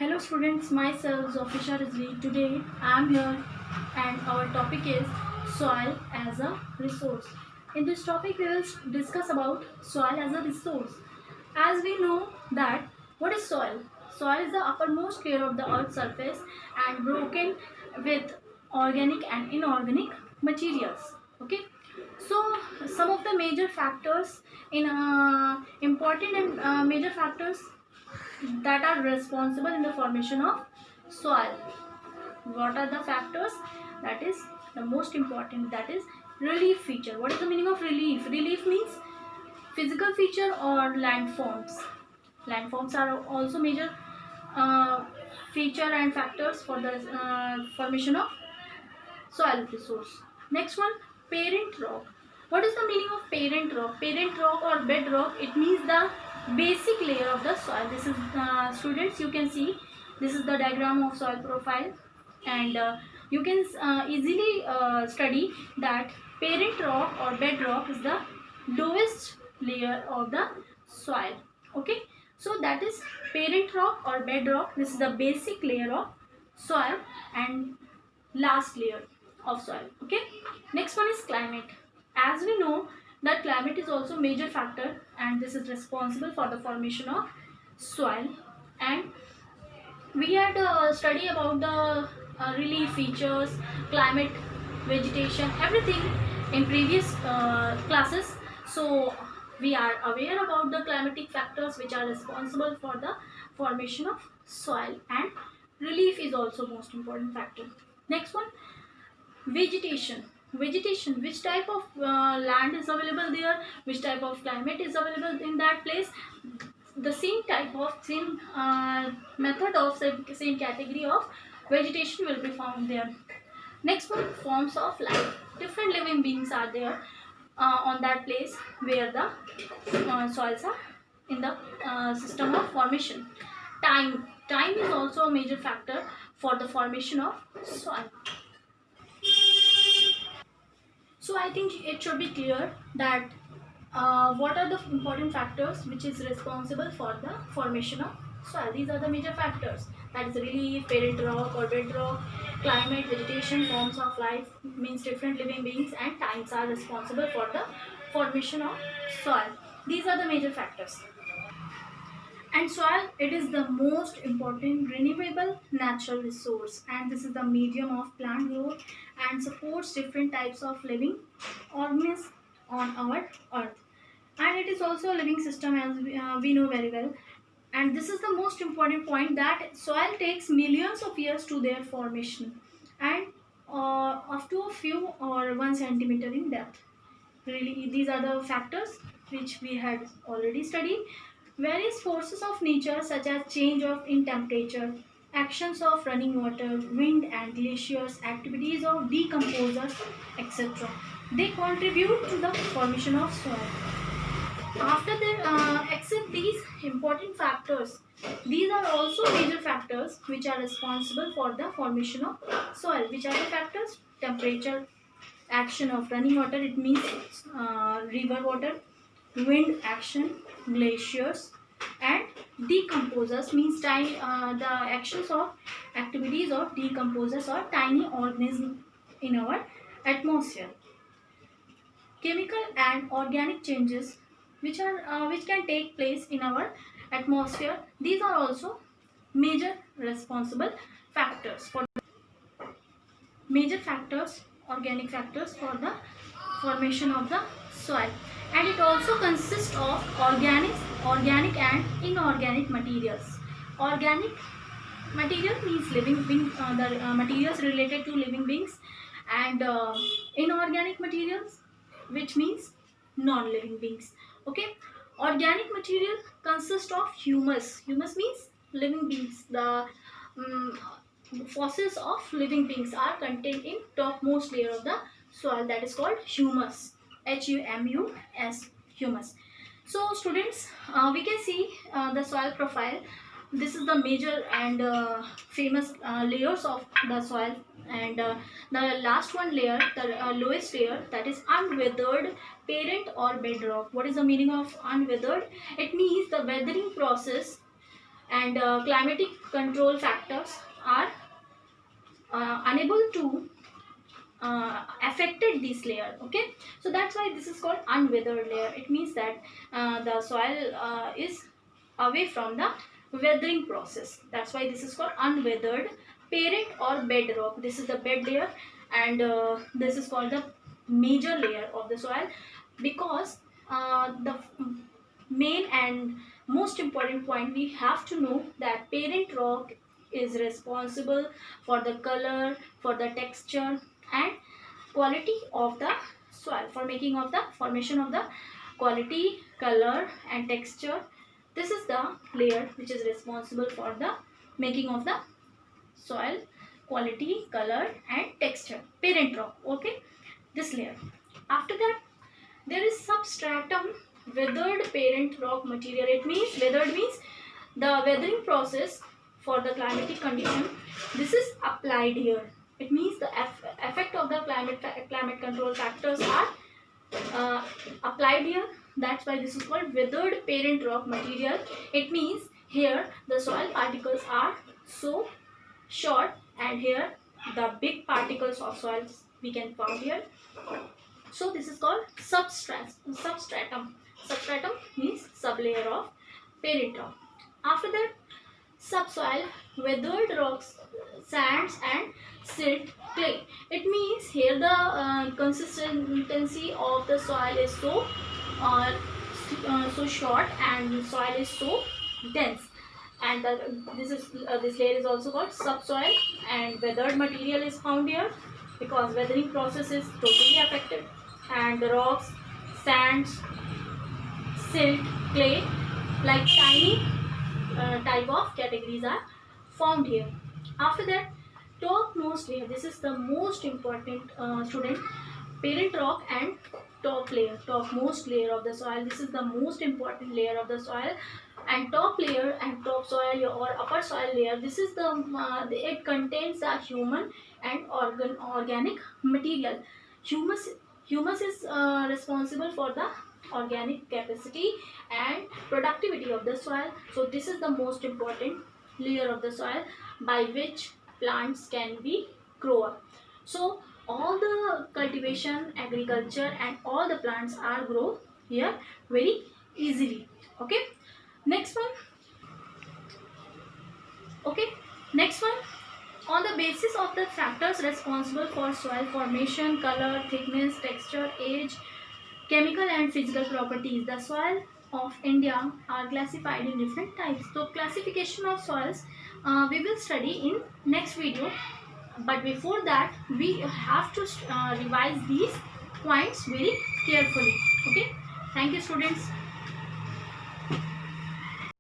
Hello students, myself Zaufishan Rizvi. Today I am here and our topic is soil as a resource. In this topic we will discuss about soil as a resource. As we know that what is soil? Soil is the uppermost layer of the earth's surface and broken with organic and inorganic materials. Okay. So some of the major factors in important and major factors that are responsible in the formation of soil. What are the factors? That is the most important, that is relief feature. What is the meaning of relief? Relief means physical feature or landforms. Landforms are also major uh, feature and factors for the formation of soil resource. Next one, parent rock. What is the meaning of parent rock? Parent rock or bedrock, it means the basic layer of the soil. This is students, you can see this is the diagram of soil profile, and you can easily study that parent rock or bedrock is the lowest layer of the soil. Okay, so that is parent rock or bedrock. This is the basic layer of soil and last layer of soil. Okay, next one is climate. As we know that climate is also major factor and this is responsible for the formation of soil, and we had study about the relief features, climate, vegetation, everything in previous classes. So we are aware about the climatic factors which are responsible for the formation of soil, and relief is also most important factor. Next one, vegetation. Vegetation, which type of land is available there, which type of climate is available in that place, the same type of same method of same category of vegetation will be found there. Next one, forms of life. Different living beings are there on that place where the soils are in the system of formation. Time is also a major factor for the formation of soil. So I think it should be clear that what are the important factors which is responsible for the formation of soil. These are the major factors, that is relief, parent rock or bedrock, climate, vegetation, forms of life means different living beings, and times are responsible for the formation of soil. These are the major factors. And soil, it is the most important renewable natural resource, and this is the medium of plant growth and supports different types of living organisms on our earth. And it is also a living system, as we know very well. And this is the most important point, that soil takes millions of years to their formation, and up to a few or 1 centimeter in depth. Really, these are the factors which we had already studied. Various forces of nature such as change of in temperature, actions of running water, wind and glaciers, activities of decomposers, etc. They contribute to the formation of soil. After they accept these important factors, these are also major factors which are responsible for the formation of soil. Which are the factors? Temperature, action of running water, it means river water, wind action, glaciers, and decomposers means the actions of activities of decomposers or tiny organisms in our atmosphere. Chemical and organic changes which can take place in our atmosphere, these are also major responsible factors for major factors, organic factors for the formation of the soil. And it also consists of organic and inorganic materials. Organic material means living being, the materials related to living beings, and inorganic materials which means non-living beings. Okay, organic material consists of humus. Humus means living beings. The um, fossils of living beings are contained in topmost layer of the soil, that is called humus. Humus, humus. So students, we can see the soil profile. This is the major and famous layers of the soil, and the last one layer, the lowest layer, that is unweathered parent or bedrock. What is the meaning of unweathered? It means the weathering process and climatic control factors are unable to affected this layer. Okay, so that's why this is called unweathered layer. It means that the soil is away from the weathering process. That's why this is called unweathered parent or bed rock. This is the bed layer, and this is called the major layer of the soil, because the main and most important point we have to know that parent rock is responsible for the color, for the texture and quality of the soil, for making of the formation of the quality, color and texture. This is the layer which is responsible for the making of the soil quality, color and texture, parent rock. Okay, this layer. After that, there is substratum, weathered parent rock material. It means weathered means the weathering process for the climatic condition. This is applied here. It means the effect of the climate control factors are applied here. That's why this is called weathered parent rock material. It means here the soil particles are so short, and here the big particles of soils we can found here. So this is called substratum. Substratum means sublayer of parent rock. After that, subsoil, weathered rocks, sands and silt, clay. It means here the consistency of the soil is uh, so short, and soil is so dense, and this layer is also called subsoil, and weathered material is found here because weathering process is totally affected, and the rocks, sands, silt, clay, like tiny type of categories are found here. After that, topmost layer. This is the most important student. Parent rock and top layer, topmost layer of the soil. This is the most important layer of the soil. And top layer and top soil or upper soil layer. This is it contains the human and organic material. Humus Humus is responsible for the organic capacity and productivity of the soil. So this is the most important layer of the soil by which plants can be grown. So all the cultivation, agriculture and all the plants are grow here very easily. Okay, next one. Okay, next one. On the basis of the factors responsible for soil formation, color, thickness, texture, age, chemical and physical properties, the soil of India are classified in different types. So classification of soils we will study in next video. But before that, we have to revise these points very carefully. Okay. Thank you, students.